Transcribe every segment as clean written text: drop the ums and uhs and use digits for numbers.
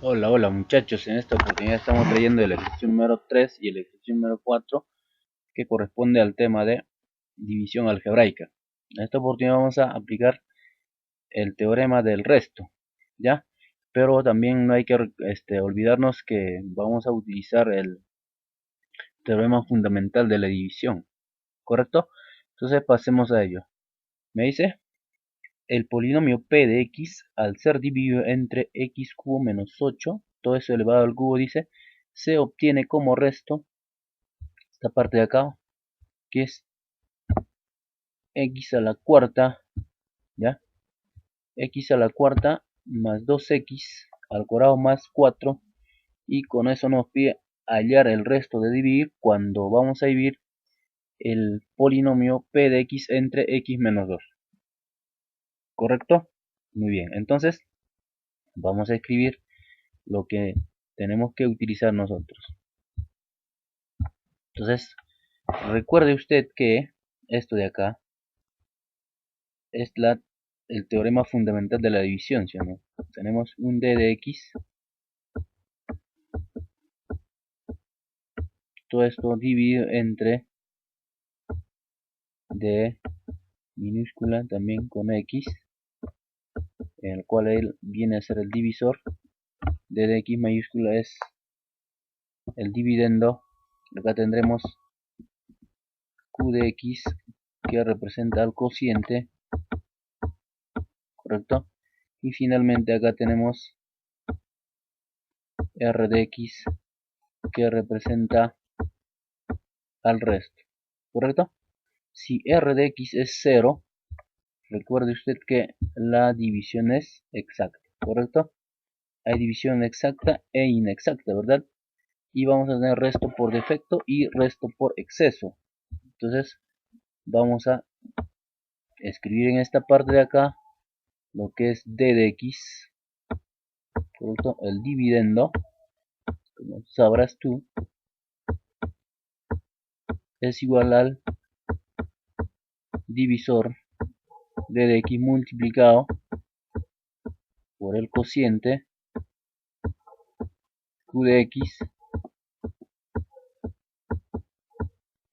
Hola, hola muchachos, en esta oportunidad estamos trayendo el ejercicio número 3 y el ejercicio número 4 que corresponde al tema de división algebraica. En esta oportunidad vamos a aplicar el teorema del resto, ¿ya? Pero también no hay que olvidarnos que vamos a utilizar el teorema fundamental de la división, ¿correcto? Entonces pasemos a ello. Me dice, el polinomio p de x al ser dividido entre x cubo menos 8, todo eso elevado al cubo, dice, se obtiene como resto esta parte de acá, que es x a la cuarta, ¿ya? X a la cuarta más 2x al cuadrado más 4, y con eso nos pide hallar el resto de dividir cuando vamos a dividir el polinomio p de x entre x menos 2, ¿correcto? Muy bien, entonces vamos a escribir lo que tenemos que utilizar nosotros. Entonces, recuerde usted que esto de acá es el teorema fundamental de la división, ¿sí o no? Tenemos un d de x, todo esto dividido entre d minúscula también con x, en el cual él viene a ser el divisor. D de x mayúscula es el dividendo. Acá tendremos q de x, que representa al cociente, ¿correcto? Y finalmente acá tenemos r de x, que representa al resto, ¿correcto? Si r de x es 0, recuerde usted que la división es exacta, ¿correcto? Hay división exacta e inexacta, ¿verdad? Y vamos a tener resto por defecto y resto por exceso. Entonces vamos a escribir en esta parte de acá lo que es d de x, ¿correcto? El dividendo, como sabrás tú, es igual al divisor d de x multiplicado por el cociente q de x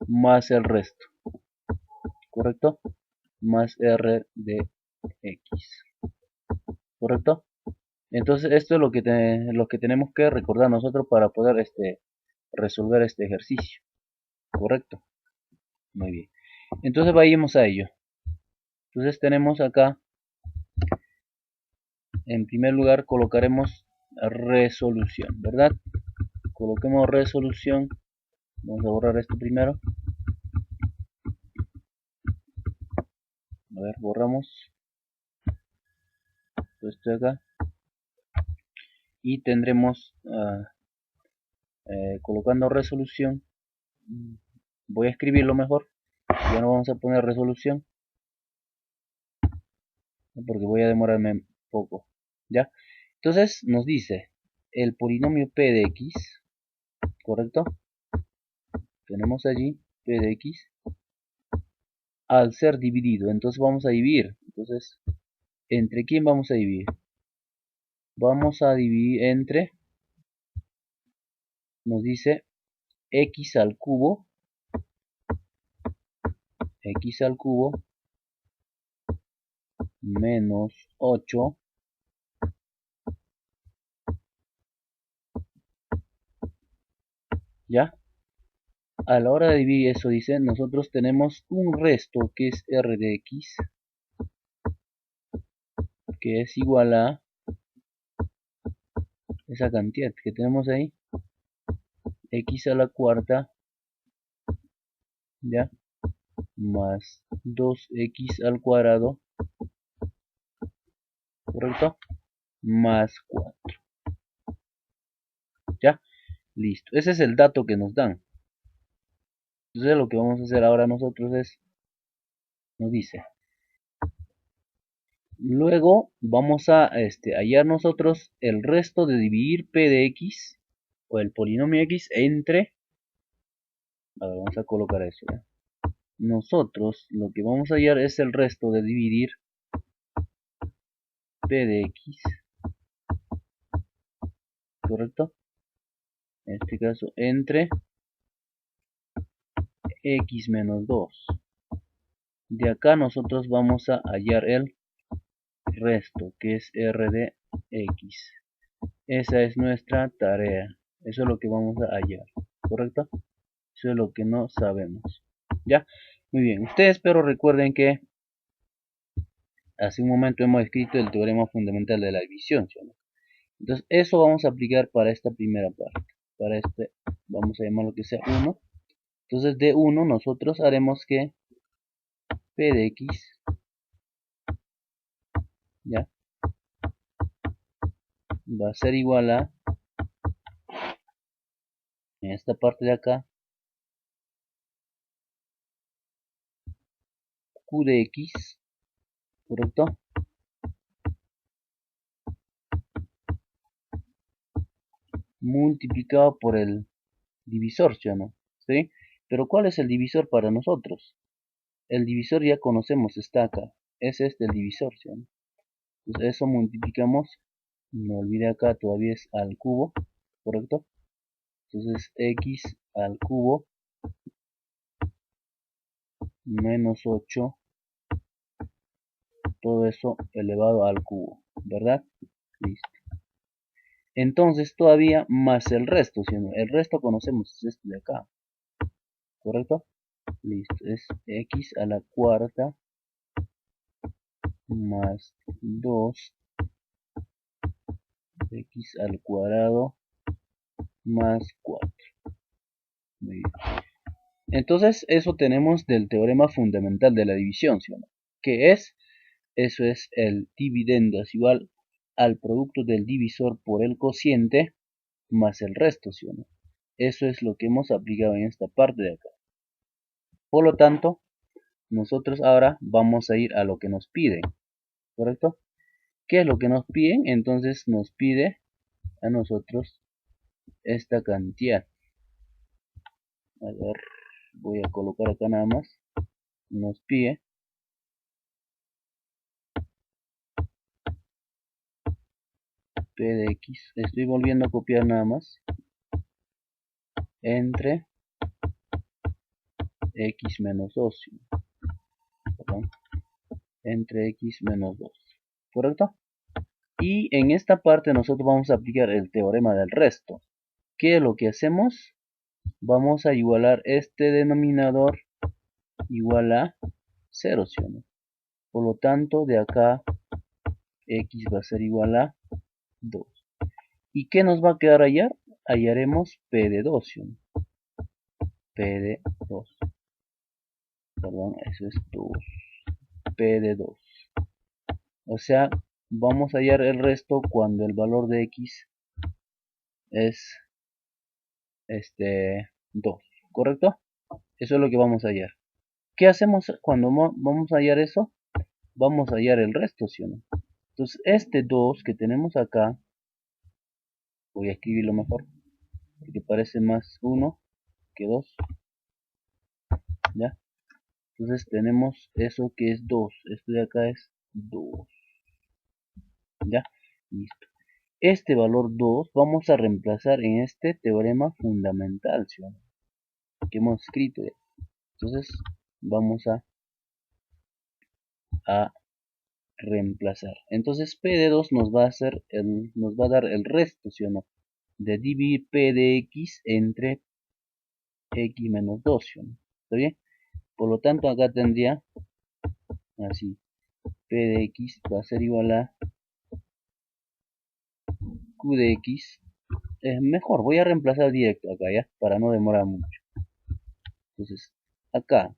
más el resto, ¿correcto? Más r de x, ¿correcto? Entonces esto es lo que tenemos que recordar nosotros para poder resolver este ejercicio, ¿correcto? Muy bien. Entonces vayamos a ello. Entonces tenemos acá, en primer lugar colocaremos resolución, ¿verdad? Coloquemos resolución. Vamos a borrar esto primero. A ver, borramos esto de acá. Y tendremos, colocando resolución, voy a escribirlo mejor. Ya no vamos a poner resolución, porque voy a demorarme un poco, ¿ya? Entonces nos dice el polinomio p de x, ¿correcto? Tenemos allí p de x al ser dividido, entonces vamos a dividir. Entonces, ¿entre quién vamos a dividir? Vamos a dividir entre, nos dice x al cubo menos 8, ¿ya? A la hora de dividir eso, dice, nosotros tenemos un resto que es r de x, que es igual a esa cantidad que tenemos ahí, x a la cuarta, ¿ya? Más 2x al cuadrado, ¿correcto? Más 4, ¿ya? Listo, ese es el dato que nos dan. Entonces lo que vamos a hacer ahora nosotros es, nos dice, luego vamos a hallar nosotros el resto de dividir p de x, o el polinomio x, entre, a ver, vamos a colocar eso, ¿ya? Nosotros lo que vamos a hallar es el resto de dividir p de x ¿correcto? En este caso entre x menos 2. De acá nosotros vamos a hallar el resto, que es r de x. Esa es nuestra tarea. Eso es lo que vamos a hallar, ¿correcto? Eso es lo que no sabemos. ¿Ya? Muy bien. Ustedes pero recuerden que hace un momento hemos escrito el teorema fundamental de la división, ¿sí o no? Entonces eso vamos a aplicar para esta primera parte. Para este vamos a llamarlo que sea 1. Entonces de 1 nosotros haremos que p de x, ¿ya? Va a ser igual a, en esta parte de acá, q de x, ¿correcto? Multiplicado por el divisor, ¿sí o no? ¿Sí? Pero ¿cuál es el divisor para nosotros? El divisor ya conocemos, está acá. Es este el divisor, ¿sí o no? Entonces eso multiplicamos, no olvide acá, todavía es al cubo, ¿correcto? Entonces x al cubo menos 8, todo eso elevado al cubo, ¿verdad? Listo. Entonces todavía más el resto, ¿sí o no? El resto conocemos, es este de acá, ¿correcto? Listo, es x a la cuarta más 2 x al cuadrado más 4. Muy bien. Entonces eso tenemos del teorema fundamental de la división, ¿sí o no? ¿Qué es? Eso es el dividendo es igual al producto del divisor por el cociente más el resto, ¿sí o no? Eso es lo que hemos aplicado en esta parte de acá. Por lo tanto, nosotros ahora vamos a ir a lo que nos piden, ¿correcto? ¿Qué es lo que nos piden? Entonces nos pide a nosotros esta cantidad. A ver, voy a colocar acá nada más. Nos pide p de x. Estoy volviendo a copiar nada más. Entre x menos 2. Perdón. Entre x menos 2. ¿Correcto? Y en esta parte nosotros vamos a aplicar el teorema del resto. ¿Qué es lo que hacemos? Vamos a igualar este denominador igual a 0, ¿sí o no? Por lo tanto, de acá x va a ser igual a 2. ¿Y qué nos va a quedar hallar? Hallaremos p de 2, ¿sí o no? P de 2. Perdón, eso es 2. P de 2. O sea, vamos a hallar el resto cuando el valor de x es 2, ¿correcto? Eso es lo que vamos a hallar. ¿Qué hacemos cuando vamos a hallar eso? Vamos a hallar el resto, ¿sí o no? Entonces, este 2 que tenemos acá, voy a escribirlo mejor, porque parece más 1 que 2, ¿ya? Entonces tenemos eso que es 2, esto de acá es 2, ¿ya? Listo. Este valor 2 vamos a reemplazar en este teorema fundamental, ¿sí o no? Que hemos escrito ya. Entonces vamos a reemplazar. Entonces p de 2 nos va a dar el resto, ¿sí o no? De dividir p de x entre x menos 2, ¿sí o no? ¿Está bien? Por lo tanto acá tendría así, p de x va a ser igual a q de x. Es mejor, voy a reemplazar directo acá, ¿ya? Para no demorar mucho. Entonces, acá,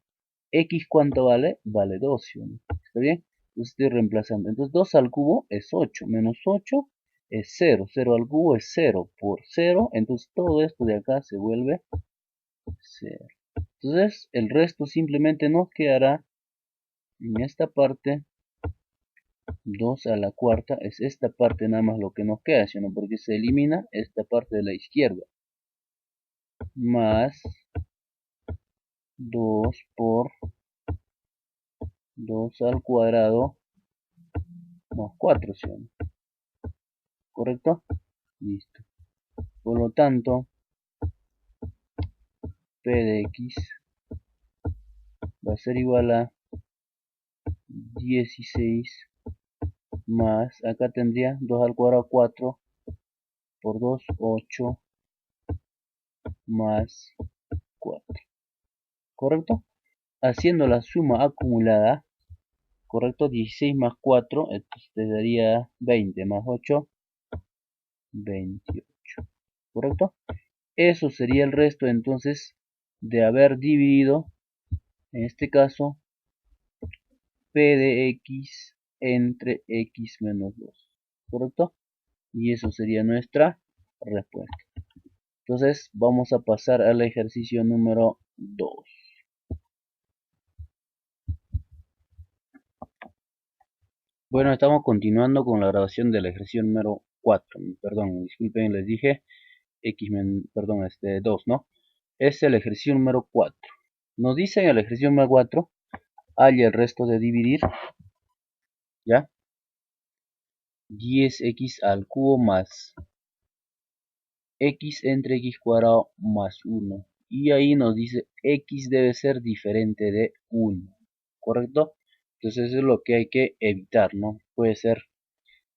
x ¿cuánto vale? Vale 2, ¿sí o no? ¿Está bien? Entonces estoy reemplazando. Entonces 2 al cubo es 8, menos 8 es 0. 0 al cubo es 0 por 0. Entonces todo esto de acá se vuelve 0. Entonces el resto simplemente nos quedará en esta parte 2 a la cuarta. Es esta parte nada más lo que nos queda, ¿sí o no? Porque se elimina esta parte de la izquierda. Más 2 por 2 al cuadrado más 4, ¿sí o no? ¿Correcto? Listo. lo tanto, P de X va a ser igual a 16 más, acá tendría 2 al cuadrado 4 por 2, 8 más 4, ¿correcto? Haciendo la suma acumulada, ¿correcto? 16 más 4, entonces te daría 20 más 8, 28, ¿correcto? Eso sería el resto entonces de haber dividido, en este caso, P de X entre X menos 2, ¿correcto? Y eso sería nuestra respuesta. Entonces vamos a pasar al ejercicio número 2. Bueno, estamos continuando con la grabación del ejercicio número 4. Perdón, disculpen, les dije X, perdón, 2, ¿no? Es el ejercicio número 4. Nos dice en el ejercicio número 4, halla el resto de dividir, ¿ya? 10x al cubo más x entre x cuadrado más 1. Y ahí nos dice x debe ser diferente de 1, ¿correcto? Entonces eso es lo que hay que evitar, ¿no?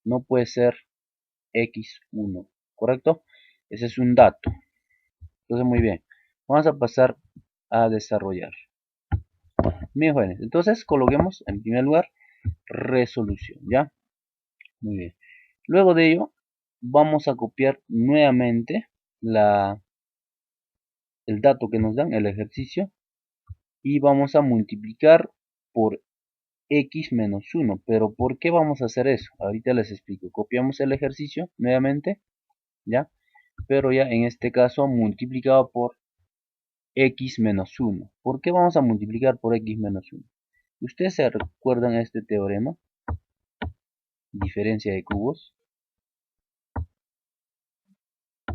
No puede ser x1, ¿correcto? Ese es un dato. Entonces muy bien, vamos a pasar a desarrollar. Bien, jóvenes, entonces coloquemos en primer lugar resolución, ¿ya? Muy bien. Luego de ello, vamos a copiar nuevamente el dato que nos dan, el ejercicio, y vamos a multiplicar por x menos 1. Pero ¿por qué vamos a hacer eso? Ahorita les explico. Copiamos el ejercicio nuevamente, ¿ya? Pero ya en este caso multiplicado por x menos 1. ¿Por qué vamos a multiplicar por x menos 1? ¿Ustedes se recuerdan este teorema? Diferencia de cubos.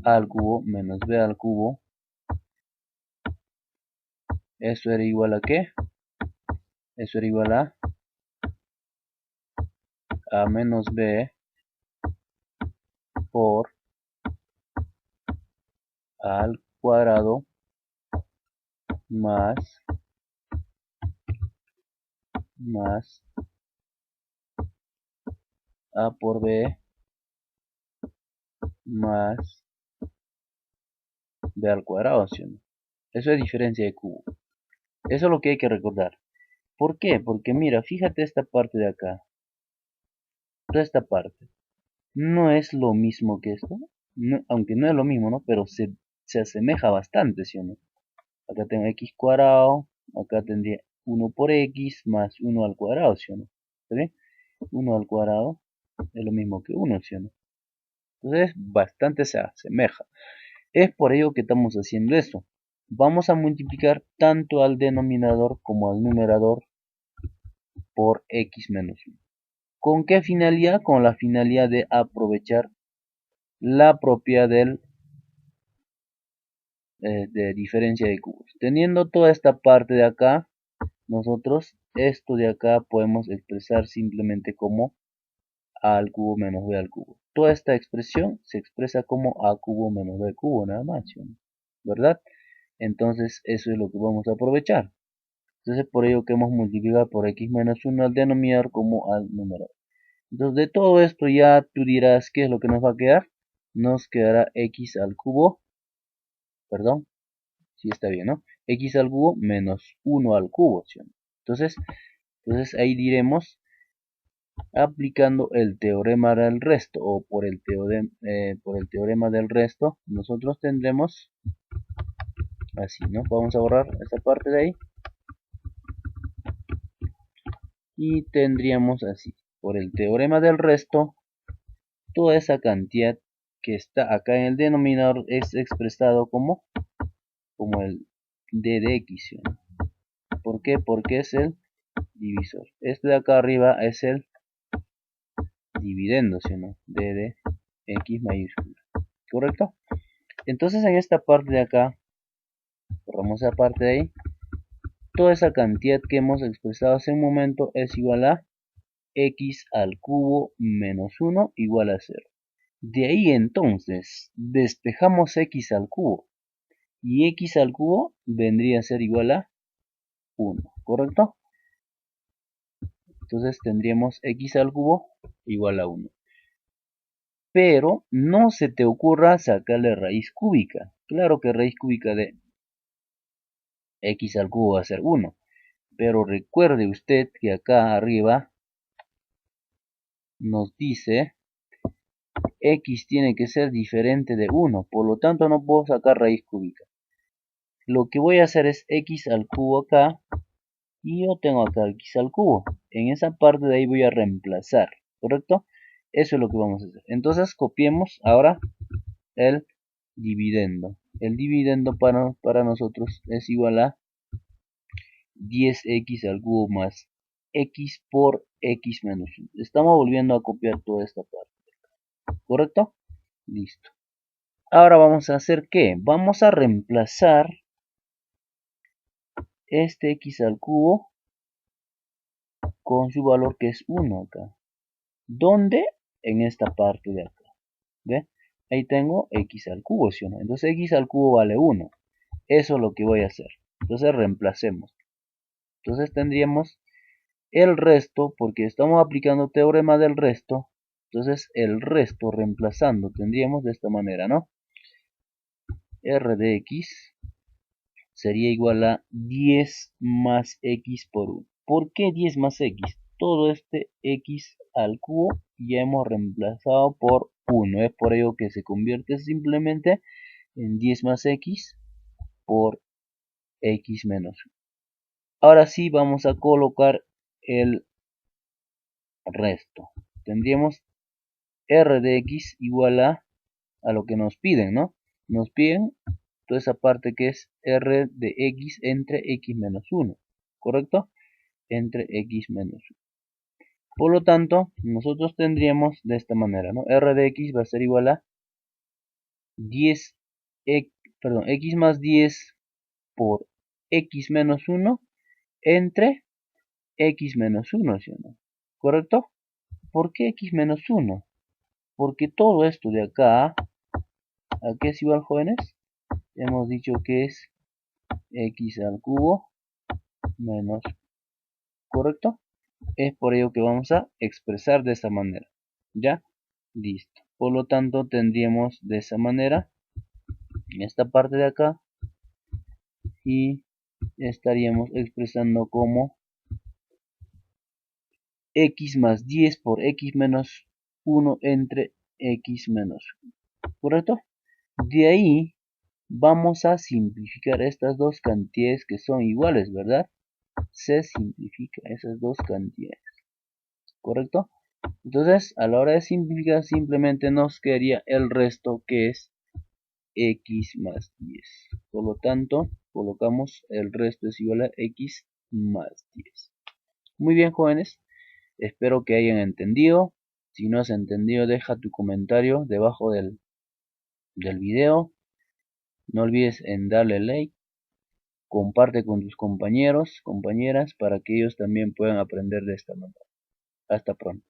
A al cubo menos b al cubo. ¿Eso era igual a qué? Eso era igual a menos b por a al cuadrado más a por b más b al cuadrado, ¿sí o no? Eso es diferencia de cubo. Eso es lo que hay que recordar. ¿Por qué? Porque mira, fíjate esta parte de acá. Toda esta parte. No es lo mismo que esto. No, aunque no es lo mismo, ¿no? Pero se asemeja bastante, ¿sí o no? Acá tengo x cuadrado. Acá tendría 1 por x más 1 al cuadrado, ¿sí o no? ¿Está bien? 1 al cuadrado es lo mismo que 1, ¿sí o no? Entonces, bastante se asemeja. Es por ello que estamos haciendo esto. Vamos a multiplicar tanto al denominador como al numerador por x menos 1. ¿Con qué finalidad? Con la finalidad de aprovechar la propiedad de diferencia de cubos. Teniendo toda esta parte de acá, nosotros esto de acá podemos expresar simplemente como a al cubo menos b al cubo. Toda esta expresión se expresa como a cubo menos b cubo, nada más, ¿verdad? Entonces eso es lo que vamos a aprovechar. Entonces por ello que hemos multiplicado por x menos 1 al denominador como al numerador. Entonces de todo esto ya tú dirás qué es lo que nos va a quedar. Nos quedará x al cubo, perdón, si está bien, ¿no? X al cubo menos 1 al cubo, ¿sí? Entonces ahí diremos, aplicando el teorema del resto o por el teorema del resto, nosotros tendremos así, ¿no? Vamos a borrar esta parte de ahí y tendríamos así, por el teorema del resto, toda esa cantidad que está acá en el denominador es expresado como el d de x, ¿sí? ¿Por qué? Porque es el divisor. Este de acá arriba es el dividendo, ¿sí o no? D de x mayúscula, ¿correcto? Entonces en esta parte de acá, borramos esa parte de ahí, toda esa cantidad que hemos expresado hace un momento es igual a x al cubo menos 1 igual a 0. De ahí entonces despejamos x al cubo. Y x al cubo vendría a ser igual a 1, ¿correcto? Entonces tendríamos x al cubo igual a 1. Pero no se te ocurra sacarle raíz cúbica. Claro que raíz cúbica de x al cubo va a ser 1. Pero recuerde usted que acá arriba nos dice x tiene que ser diferente de 1. Por lo tanto no puedo sacar raíz cúbica. Lo que voy a hacer es x al cubo acá. Y yo tengo acá x al cubo. En esa parte de ahí voy a reemplazar. ¿Correcto? Eso es lo que vamos a hacer. Entonces copiemos ahora el dividendo. El dividendo para nosotros es igual a 10x al cubo más x por x menos 1. Estamos volviendo a copiar toda esta parte. ¿Correcto? Listo. Ahora vamos a hacer ¿qué? Vamos a reemplazar este x al cubo con su valor que es 1 acá. ¿Dónde? En esta parte de acá. ¿Ve? Ahí tengo x al cubo, ¿sí o no? Entonces x al cubo vale 1. Eso es lo que voy a hacer. Entonces reemplacemos. Entonces tendríamos el resto, porque estamos aplicando teorema del resto. Entonces el resto reemplazando tendríamos de esta manera, ¿no? R de x sería igual a 10 más x por 1. ¿Por qué 10 más x? Todo este x al cubo ya hemos reemplazado por 1. Es por ello que se convierte simplemente en 10 más x por x menos 1. Ahora sí vamos a colocar el resto. Tendríamos r de x igual a lo que nos piden, ¿no? Nos piden toda esa parte que es r de x entre x menos 1, ¿correcto? Entre x menos 1. Por lo tanto, nosotros tendríamos de esta manera, ¿no? R de x va a ser igual a 10, x más 10 por x menos 1 entre x menos 1, ¿sí o no? ¿Correcto? ¿Por qué x menos 1? Porque todo esto de acá, ¿a qué es igual, jóvenes? Hemos dicho que es x al cubo menos, ¿correcto? Es por ello que vamos a expresar de esta manera. ¿Ya? Listo. Por lo tanto, tendríamos de esa manera en esta parte de acá y estaríamos expresando como x más 10 por x menos 1 entre x menos 1. ¿Correcto? De ahí vamos a simplificar estas dos cantidades que son iguales, ¿verdad? Se simplifica esas dos cantidades. ¿Correcto? Entonces, a la hora de simplificar, simplemente nos quedaría el resto que es x más 10. Por lo tanto, colocamos el resto es igual a x más 10. Muy bien, jóvenes. Espero que hayan entendido. Si no has entendido, deja tu comentario debajo del video. No olvides en darle like. Comparte con tus compañeros, compañeras, para que ellos también puedan aprender de esta manera. Hasta pronto.